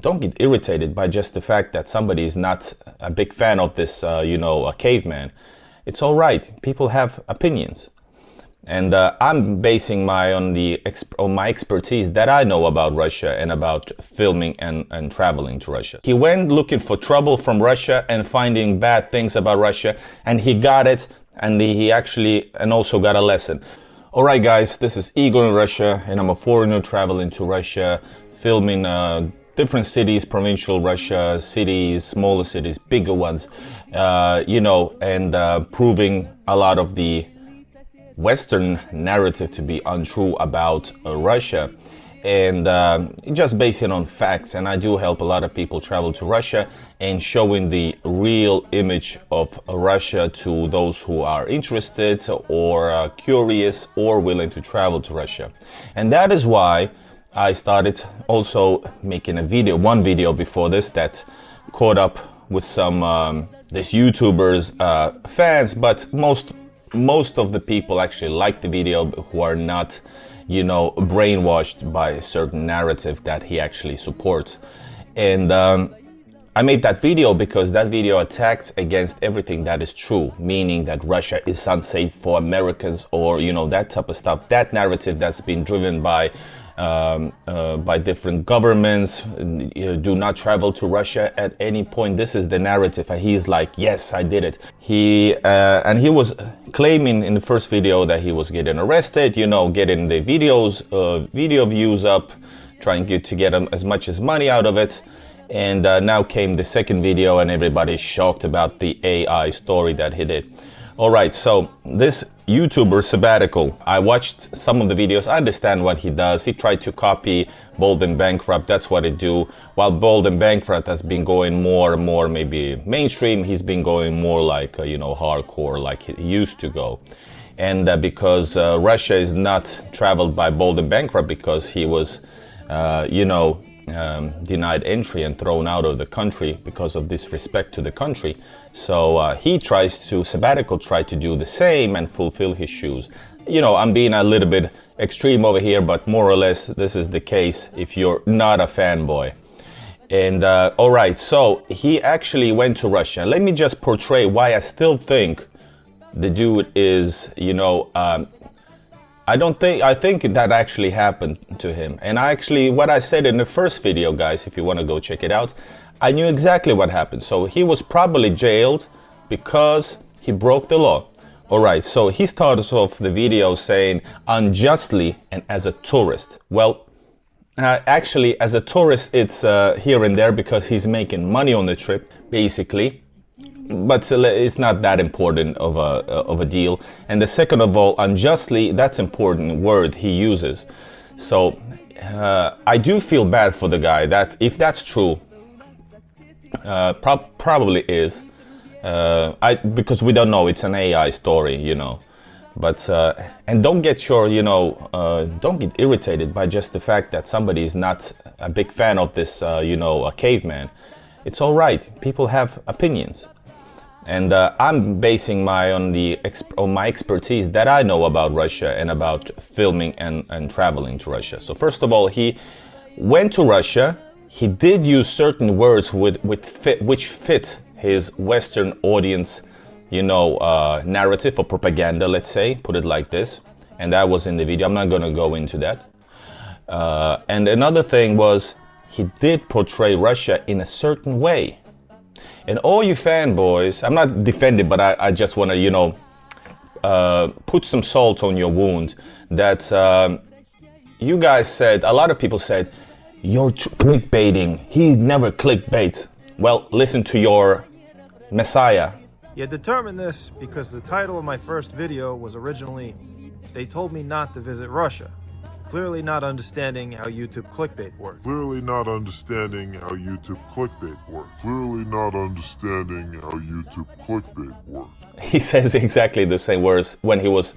Don't get irritated by just the fact that somebody is not a big fan of this, a caveman. It's all right. People have opinions. And I'm basing on my expertise that I know about Russia and about filming and traveling to Russia. He went looking for trouble from Russia and finding bad things about Russia, and he got it, and he also got a lesson. All right, guys, this is Igor in Russia, and I'm a foreigner traveling to Russia, filming different cities, provincial Russia, cities, smaller cities, bigger ones, and proving a lot of the Western narrative to be untrue about Russia, and just basing on facts. And I do help a lot of people travel to Russia and showing the real image of Russia to those who are interested or curious or willing to travel to Russia. And that is why I started also making one video before this that caught up with some this YouTuber's fans, but most of the people actually like the video who are not, brainwashed by a certain narrative that he actually supports. And I made that video because that video attacks against everything that is true, meaning that Russia is unsafe for Americans or, that type of stuff. That narrative that's been driven by different governments. Do not travel to Russia at any point. This is the narrative, and he's like, yes, I did it. He was claiming in the first video that he was getting arrested, getting the video views up, trying to get as much as money out of it. And now came the second video, and everybody's shocked about the AI story that he did. All right, so this YouTuber Sabbatical, I watched some of the videos. I understand what he does. He tried to copy Bold and Bankrupt. That's what he do. While Bold and Bankrupt has been going more and more maybe mainstream, he's been going more like, hardcore like he used to go. And because Russia is not traveled by Bold and Bankrupt because he was, denied entry and thrown out of the country because of disrespect to the country. So Sabbatical tried to do the same and fulfill his shoes. I'm being a little bit extreme over here, but more or less this is the case if you're not a fanboy. And all right, so he actually went to Russia. Let me just portray why I still think the dude is, I think that actually happened to him. And what I said in the first video, guys, if you want to go check it out, I knew exactly what happened. So he was probably jailed because he broke the law. All right, so he started off the video saying unjustly and as a tourist. Well, actually, as a tourist, it's here and there because he's making money on the trip, basically. But it's not that important of a deal. And the second of all, unjustly, that's important word he uses. So I do feel bad for the guy. That if that's true, probably is. Because we don't know. It's an AI story, But and don't get don't get irritated by just the fact that somebody is not a big fan of this, a caveman. It's all right. People have opinions. And I'm basing on my expertise that I know about Russia and about filming and traveling to Russia. So first of all, he went to Russia. He did use certain words which fit his Western audience, narrative or propaganda, let's say, put it like this. And that was in the video. I'm not going to go into that. And another thing was he did portray Russia in a certain way. And all you fanboys, I'm not defending, but I just want to, put some salt on your wound. That you guys said, a lot of people said, you're clickbaiting. He never clickbaits. Well, listen to your messiah. You determined this because the title of my first video was originally, "They Told Me Not to Visit Russia." Clearly not understanding how YouTube clickbait works. Clearly not understanding how YouTube clickbait works. Clearly not understanding how YouTube clickbait works. He says exactly the same words when he was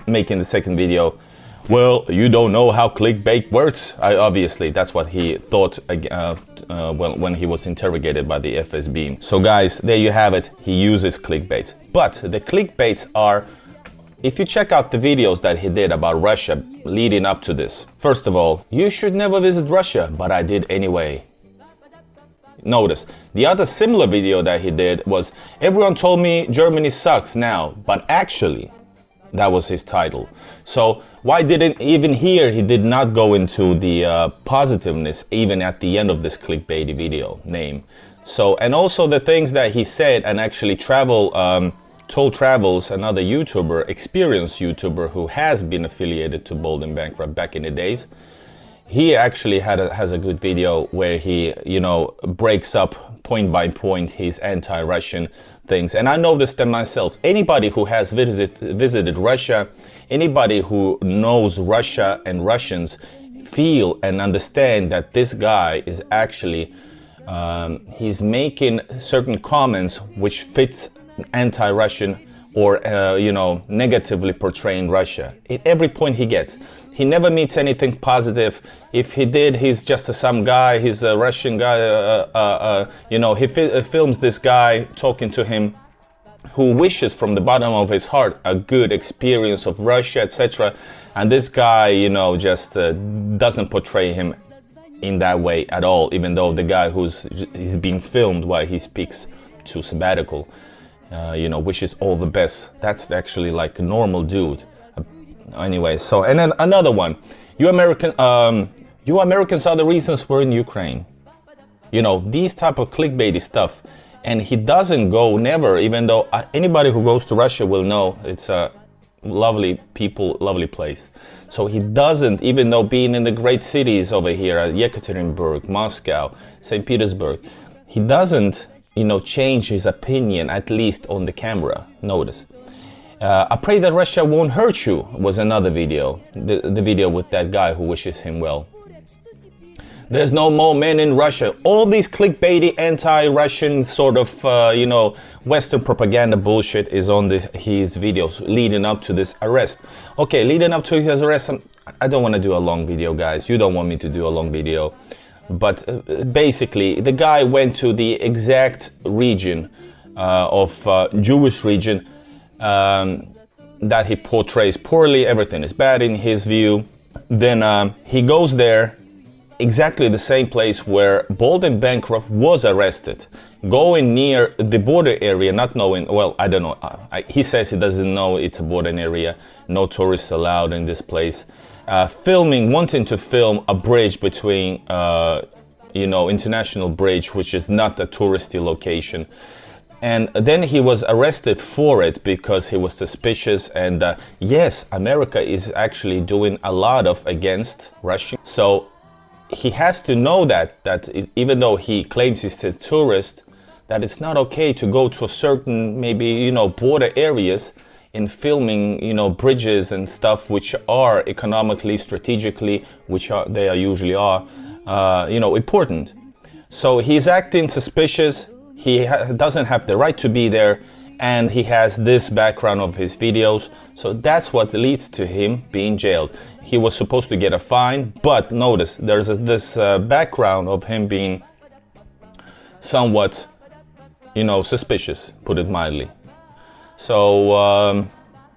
making the second video. Well, you don't know how clickbait works. Obviously, that's what he thought when he was interrogated by the FSB. So guys, there you have it. He uses clickbait. But the clickbaits are if you check out the videos that he did about Russia leading up to this, first of all, you should never visit Russia, but I did anyway. Notice, the other similar video that he did was, everyone told me Germany sucks now, but actually, that was his title. So why didn't, even here, he did not go into the positiveness, even at the end of this clickbaity video name. So, and also the things that he said, and actually Told Travels, another YouTuber, experienced YouTuber who has been affiliated to Bold and Bankrupt back in the days. He actually has a good video where he, you know, breaks up point by point his anti-Russian things. And I noticed them myself. Anybody who has visited Russia, anybody who knows Russia and Russians feel and understand that this guy is actually, he's making certain comments which fits anti-Russian or, you know, negatively portraying Russia. At every point he gets. He never meets anything positive. If he did, he's just some guy, he's a Russian guy, you know, he films this guy talking to him who wishes from the bottom of his heart a good experience of Russia, etc. And this guy, you know, just doesn't portray him in that way at all, even though the guy he's being filmed while he speaks to Sabbatical, you know, wishes all the best. That's actually like a normal dude. Anyway, so, and then another one, you Americans are the reasons we're in Ukraine. You know, these type of clickbaity stuff. And he doesn't go, never, even though anybody who goes to Russia will know it's a lovely people, lovely place. So he doesn't, even though being in the great cities over here, Yekaterinburg, Moscow, St. Petersburg, he doesn't, you know, change his opinion, at least on the camera. Notice. I pray that Russia won't hurt you was another video, the video with that guy who wishes him well. There's no more men in Russia. All these clickbaity, anti-Russian sort of, you know, Western propaganda bullshit is on his videos leading up to this arrest. Okay, leading up to his arrest, I don't want to do a long video, guys. You don't want me to do a long video. But basically, the guy went to the exact region of Jewish region that he portrays poorly. Everything is bad in his view. Then he goes there, exactly the same place where Bold and Bankrupt was arrested, going near the border area, not knowing, well, I don't know, he says he doesn't know it's a border area, no tourists allowed in this place, wanting to film a bridge between, you know, international bridge, which is not a touristy location. And then he was arrested for it because he was suspicious. And yes, America is actually doing a lot of against Russia. So he has to know that even though he claims he's a tourist, that it's not okay to go to a certain, maybe, you know, border areas in filming, you know, bridges and stuff which are economically, strategically, they usually are, you know, important. So he's acting suspicious. He doesn't have the right to be there, and he has this background of his videos. So that's what leads to him being jailed. He was supposed to get a fine, but notice there's this background of him being somewhat, you know, suspicious, put it mildly. So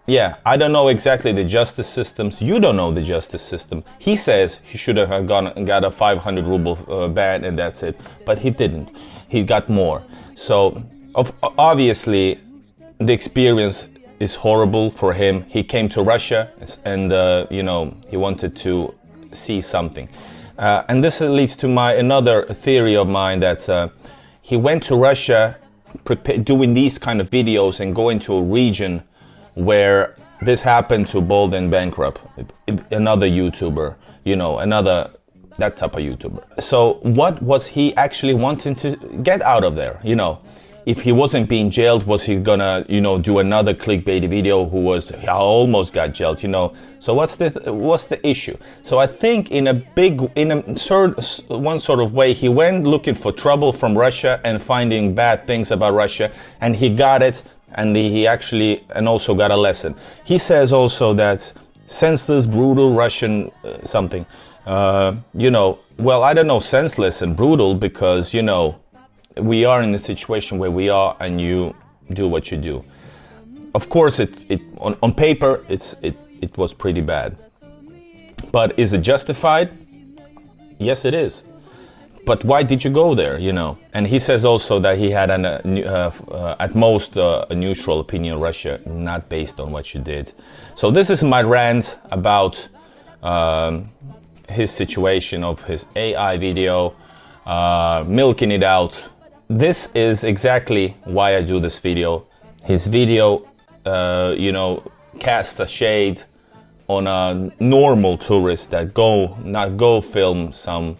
yeah, I don't know exactly the justice systems. You don't know the justice system. He says he should have got a 500 ruble ban and that's it, but he didn't. He got more. So obviously the experience is horrible for him. He came to Russia and you know, he wanted to see something. And this leads to another theory of mine, that he went to Russia doing these kind of videos and going to a region where this happened to Bold and Bankrupt, another YouTuber, you know, that type of YouTuber. So what was he actually wanting to get out of there? You know, if he wasn't being jailed, was he gonna, you know, do another clickbait video who almost got jailed, you know? So what's the issue? So I think in one sort of way, he went looking for trouble from Russia and finding bad things about Russia, and he got it, and he actually, and also got a lesson. He says also that senseless, brutal Russian something. You know, well, I don't know, senseless and brutal, because, you know, we are in a situation where we are, and you do what you do. Of course, on paper, it was pretty bad. But is it justified? Yes, it is. But why did you go there, you know? And he says also that he had at most a neutral opinion of Russia, not based on what you did. So this is my rant about his situation of his AI video, milking it out. This is exactly why I do this video. His video, you know, casts a shade on a normal tourist that go film some,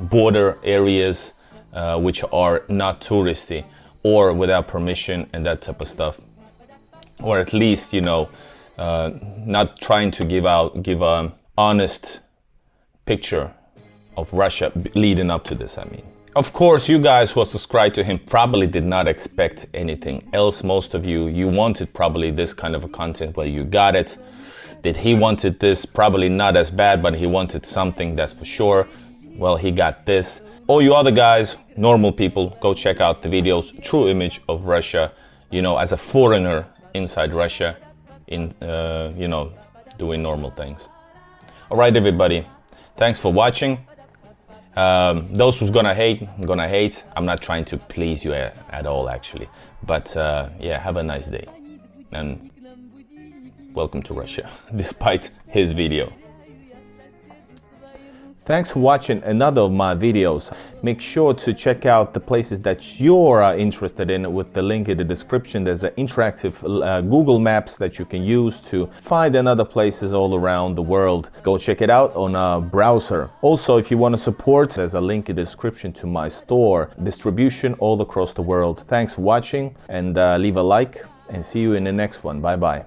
border areas which are not touristy or without permission and that type of stuff, or at least, you know, not trying to give an honest picture of Russia leading up to this, I mean. Of course, you guys who are subscribed to him probably did not expect anything else. Most of you wanted probably this kind of a content, but you got it. Did he wanted this? Probably not as bad, but he wanted something, that's for sure. Well, he got this. All you other guys, normal people, go check out the videos, true image of Russia, you know, as a foreigner inside Russia, doing normal things. All right, everybody, thanks for watching. Those who's gonna hate, I'm not trying to please you at all, actually. But yeah, have a nice day. And welcome to Russia, despite his video. Thanks for watching another of my videos. Make sure to check out the places that you're interested in with the link in the description. There's an interactive Google Maps that you can use to find another places all around the world. Go check it out on a browser. Also, if you want to support, there's a link in the description to my store, distribution all across the world. Thanks for watching, and leave a like, and see you in the next one. Bye bye.